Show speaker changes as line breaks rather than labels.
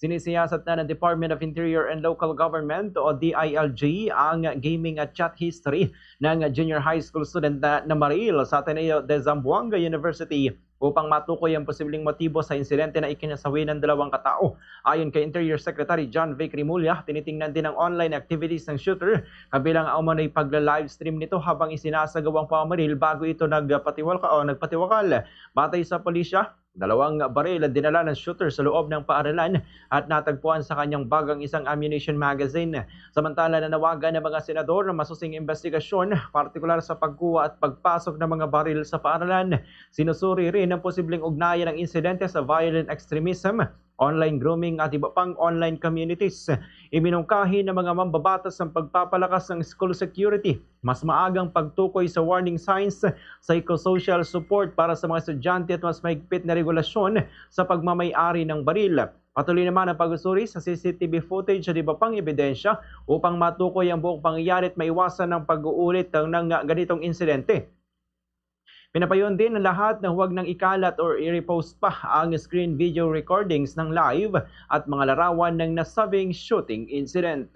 Sinisiyasat na ng Department of Interior and Local Government o DILG ang gaming at chat history ng junior high school student na Maril sa Ateneo de Zamboanga University upang matukoy ang posibleng motibo sa insidente na ikinasawi ng dalawang katao. Ayon kay Interior Secretary John Vic Rimulya, tinitingnan din ang online activities ng shooter kabilang ang umano'y pagla-livestream nito habang isinasagawang pamaril bago ito nagpatiwakal. Batay sa pulisya, 2 baril ang dinala ng shooter sa loob ng paaralan at natagpuan sa kanyang bagang isang ammunition magazine. Samantala, nanawagan ng mga senador na masusing investigasyon, partikular sa pagkuha at pagpasok ng mga baril sa paaralan. Sinusuri rin ang posibleng ugnayan ng insidente sa violent extremism, online grooming at iba pang online communities. Iminungkahi ng mga mambabatas ang pagpapalakas ng school security, mas maagang pagtukoy sa warning signs, psychosocial support para sa mga estudyante at mas mahigpit na regulasyon sa pagmamay-ari ng baril. Patuloy naman ang pag-usuri sa CCTV footage at iba pang ebidensya upang matukoy ang buong pangyayari at maiwasan ng pag-uulit ng ganitong insidente. Pinapayon din ng lahat na huwag nang ikalat or i-repost pa ang screen video recordings ng live at mga larawan ng nasabing shooting incident.